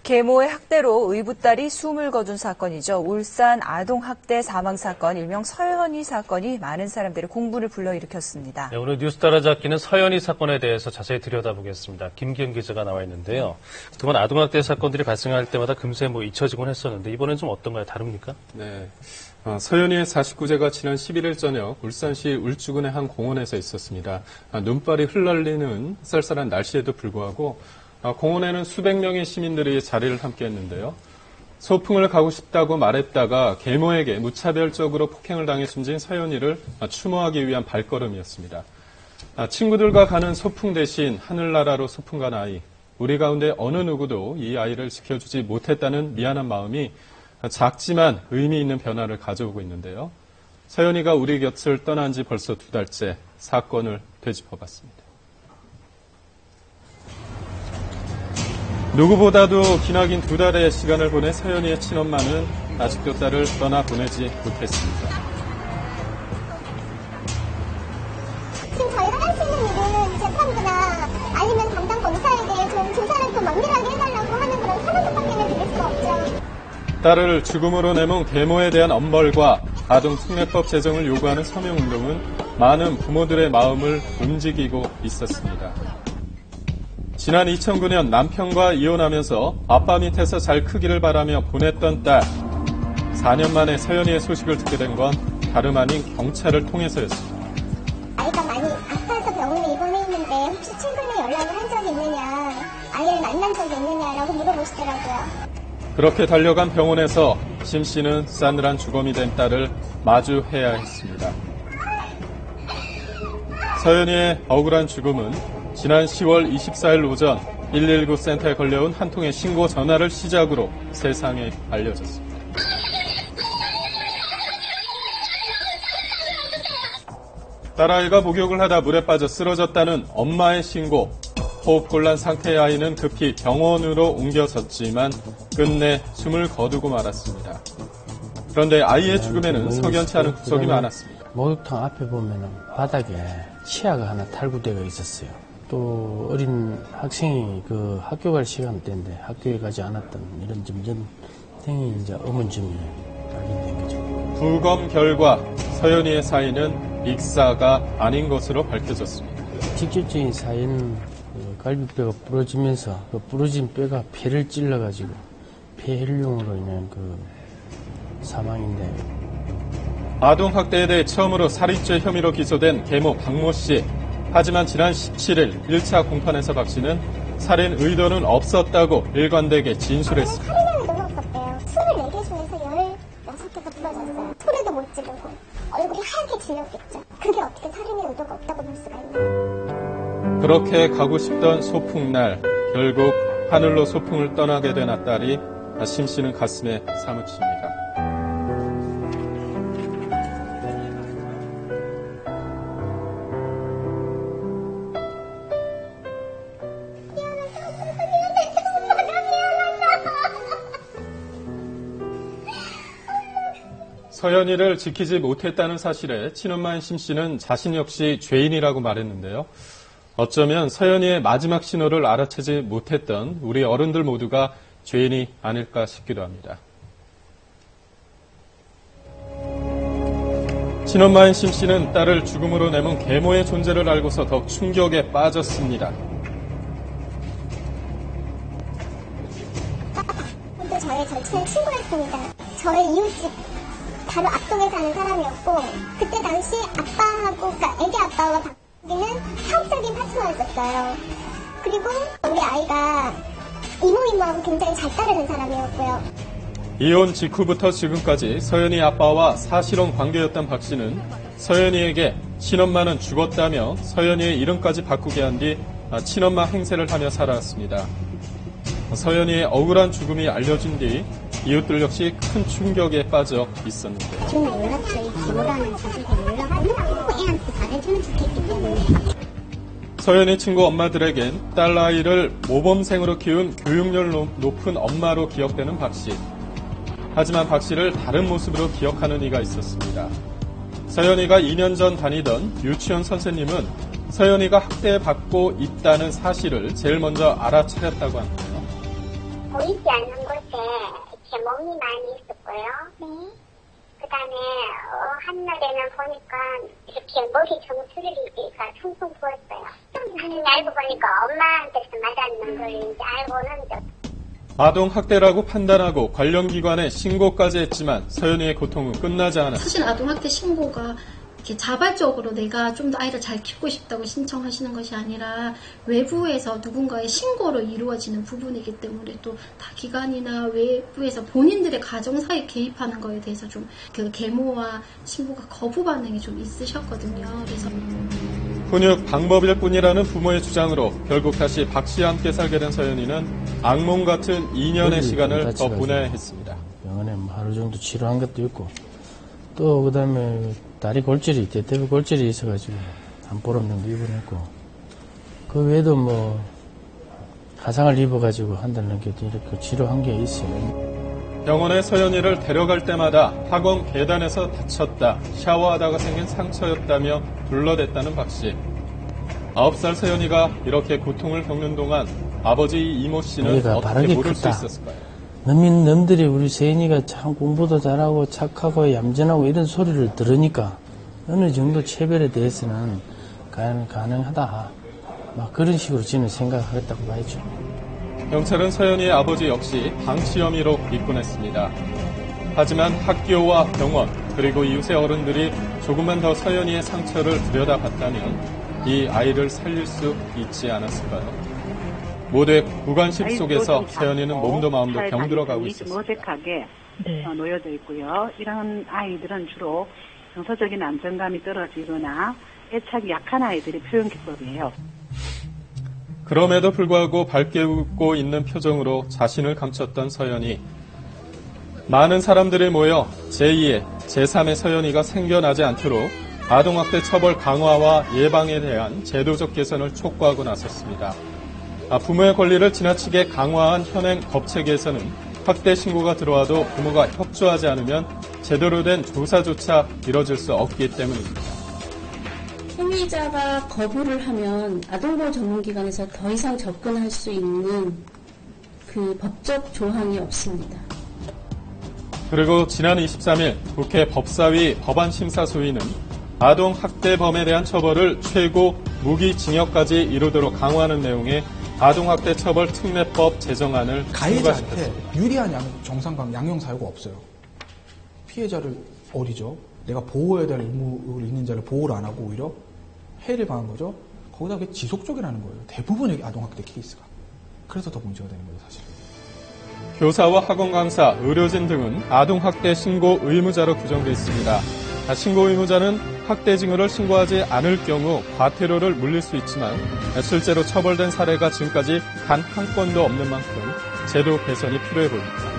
계모의 학대로 의붓딸이 숨을 거둔 사건이죠. 울산 아동학대 사망사건, 일명 서현이 사건이 많은 사람들의 공분을 불러일으켰습니다. 네, 오늘 뉴스 따라잡기는 서현이 사건에 대해서 자세히 들여다보겠습니다. 김기현 기자가 나와 있는데요. 그동안 아동학대 사건들이 발생할 때마다 금세 잊혀지곤 했었는데 이번엔 좀 어떤가요? 다릅니까? 네. 서현이의 49제가 지난 11일 저녁 울산시 울주군의 한 공원에서 있었습니다. 눈발이 흘러리는 쌀쌀한 날씨에도 불구하고 공원에는 수백 명의 시민들이 자리를 함께했는데요. 소풍을 가고 싶다고 말했다가 계모에게 무차별적으로 폭행을 당해 숨진 서현이를 추모하기 위한 발걸음이었습니다. 친구들과 가는 소풍 대신 하늘나라로 소풍 간 아이, 우리 가운데 어느 누구도 이 아이를 지켜주지 못했다는 미안한 마음이 작지만 의미 있는 변화를 가져오고 있는데요. 서현이가 우리 곁을 떠난 지 벌써 2달째 사건을 되짚어봤습니다. 누구보다도 기나긴 2달의 시간을 보내 서현이의 친엄마는 아직도 딸을 떠나보내지 못했습니다. 지금 저희가 할 수 있는 일은 재판부나 아니면 담당 검사에게 좀 조사를 좀 면밀하게 해달라고 하는 그런 사과밖에 드릴 수가 없죠. 딸을 죽음으로 내몬 계모에 대한 엄벌과 아동특례법 제정을 요구하는 서명운동은 많은 부모들의 마음을 움직이고 있었습니다. 지난 2009년 남편과 이혼하면서 아빠 밑에서 잘 크기를 바라며 보냈던 딸. 4년 만에 서현이의 소식을 듣게 된 건 다름 아닌 경찰을 통해서였습니다. 아이가 많이 아파서 병원에 입원해 있는데 혹시 최근에 연락을 한 적이 있느냐, 아이를 만난 적이 있느냐라고 물어보시더라고요. 그렇게 달려간 병원에서 심 씨는 싸늘한 주검이 된 딸을 마주해야 했습니다. 서현이의 억울한 죽음은 지난 10월 24일 오전 119 센터에 걸려온 한 통의 신고 전화를 시작으로 세상에 알려졌습니다. 딸아이가 목욕을 하다 물에 빠져 쓰러졌다는 엄마의 신고. 호흡곤란 상태의 아이는 급히 병원으로 옮겨졌지만 끝내 숨을 거두고 말았습니다. 그런데 아이의 죽음에는 석연치 않은 구석이 많았습니다. 목욕탕 앞에 보면은 바닥에 치아가 하나 탈구되어 있었어요. 또 어린 학생이 그 학교 갈 시간대인데 학교에 가지 않았던 이런 점점 등이 이제 의문점이 발견된 거죠. 부검 결과 서현이의 사인은 익사가 아닌 것으로 밝혀졌습니다. 직접적인 사인은 갈비뼈가 부러지면서 그 부러진 뼈가 폐를 찔러가지고 폐혈용으로 인한 그 사망인데, 아동학대에 대해 처음으로 살인죄 혐의로 기소된 계모 박모 씨. 하지만 지난 17일 1차 공판에서 박 씨는 살인 의도는 없었다고 일관되게 진술했습니다. 살인 의도가 없었대요. 24개 중에서 16개가 부러졌어요. 소리도 못 지르고 얼굴이 하얗게 질렸겠죠. 그게 어떻게 살인의 의도가 없다고 볼 수가 있나요? 그렇게 가고 싶던 소풍날, 결국 하늘로 소풍을 떠나게 된 딸이 심 씨는 가슴에 사무칩니다. 서현이를 지키지 못했다는 사실에 친엄마인 심 씨는 자신 역시 죄인이라고 말했는데요. 어쩌면 서현이의 마지막 신호를 알아채지 못했던 우리 어른들 모두가 죄인이 아닐까 싶기도 합니다. 친엄마인 심 씨는 딸을 죽음으로 내몬 계모의 존재를 알고서 더욱 충격에 빠졌습니다. 근데 저의 절친한 친구였습니다. 저의 이웃집 바로 앞동에 사는 사람이었고, 그때 당시 아빠하고, 그러니까 애기 아빠와 박기는 사업적인 파트너였었어요. 그리고 우리 아이가 이모하고 굉장히 잘 따르는 사람이었고요. 이혼 직후부터 지금까지 서현이 아빠와 사실혼 관계였던 박 씨는 서현이에게 친엄마는 죽었다며 서현이의 이름까지 바꾸게 한 뒤 친엄마 행세를 하며 살아왔습니다. 서현이의 억울한 죽음이 알려진 뒤 이웃들 역시 큰 충격에 빠져 있었는데요. 저는 몰랐죠. 이 계모라는 사실도 몰랐고 애한테 잘해주면 좋겠기 때문에. 서현이 친구 엄마들에겐 딸 아이를 모범생으로 키운 교육열 높은 엄마로 기억되는 박 씨. 하지만 박 씨를 다른 모습으로 기억하는 이가 있었습니다. 서현이가 2년 전 다니던 유치원 선생님은 서현이가 학대받고 있다는 사실을 제일 먼저 알아차렸다고 하는데요. 보이지 않는 곳에 이렇게 멍이 많이 있었고요. 네. 그 다음에, 한날에는 보니까 이렇게 머리 정수리가 퉁퉁 부었어요. 알고 보니까 엄마한테서 맞았는 걸 이제 알고는 아동학대라고 판단하고 관련 기관에 신고까지 했지만 서연이의 고통은 끝나지 않았습니다. 사실 아동학대 신고가 이렇게 자발적으로 내가 좀 더 아이를 잘 키우고 싶다고 신청하시는 것이 아니라 외부에서 누군가의 신고로 이루어지는 부분이기 때문에 또 다 기관이나 외부에서 본인들의 가정사에 개입하는 거에 대해서 좀 그 계모와 신고가 거부 반응이 좀 있으셨거든요. 그래서 훈육 방법일 뿐이라는 부모의 주장으로 결국 다시 박 씨와 함께 살게 된 서연이는 악몽 같은 2년의 시간을 더 보내야 했습니다. 병원에 뭐 하루 정도 치료한 것도 있고 또 그다음에 다리 골절이 대퇴부 골절이 있어가지고 한 보름 정도 입원했고 그 외에도 뭐 가상을 입어가지고 한 달 넘게 이렇게 치료한 게 있어요. 병원에 서연이를 데려갈 때마다 학원 계단에서 다쳤다, 샤워하다가 생긴 상처였다며 불러댔다는 박 씨. 9살 서연이가 이렇게 고통을 겪는 동안 아버지 이모 씨는 어떻게 모를 수 있었을까요? 남들이 우리 세인이가 참 공부도 잘하고 착하고 얌전하고 이런 소리를 들으니까 어느 정도 체별에 대해서는 가능하다. 막 그런 식으로 저는 생각하겠다고 봐야죠. 경찰은 서연이의 아버지 역시 방치 혐의로 입건했습니다. 하지만 학교와 병원 그리고 이웃의 어른들이 조금만 더 서연이의 상처를 들여다봤다면 이 아이를 살릴 수 있지 않았을까요? 모두의 구간식 속에서 서연이는 몸도 마음도 병들어가고 있었습니다. 어색하게 놓여져 있고요. 이런 아이들은 주로 정서적인 안정감이 떨어지거나 애착이 약한 아이들의 표현 기법이에요. 그럼에도 불구하고 밝게 웃고 있는 표정으로 자신을 감췄던 서연이. 많은 사람들이 모여 제2의, 제3의 서연이가 생겨나지 않도록 아동학대 처벌 강화와 예방에 대한 제도적 개선을 촉구하고 나섰습니다. 부모의 권리를 지나치게 강화한 현행 법체계에서는 학대 신고가 들어와도 부모가 협조하지 않으면 제대로 된 조사조차 이뤄질 수 없기 때문입니다. 행위자가 거부를 하면 아동보호 전문기관에서 더 이상 접근할 수 있는 그 법적 조항이 없습니다. 그리고 지난 23일 국회 법사위 법안심사소위는 아동학대범에 대한 처벌을 최고 무기징역까지 이루도록 강화하는 내용의 아동학대 처벌 특례법 제정안을 가해자한테 유리한 정상강 양형사유가 없어요. 피해자를 어리죠. 내가 보호해야 될 의무를 있는 자를 보호를 안 하고 오히려 해를 당한 거죠. 거기다 그게 지속적이라는 거예요. 대부분의 아동학대 케이스가. 그래서 더 문제가 되는 거예요, 사실. 교사와 학원 강사, 의료진 등은 아동학대 신고 의무자로 규정되어 있습니다. 신고 의무자는 학대 징후를 신고하지 않을 경우 과태료를 물릴 수 있지만 실제로 처벌된 사례가 지금까지 단 한 건도 없는 만큼 제도 개선이 필요해 보입니다.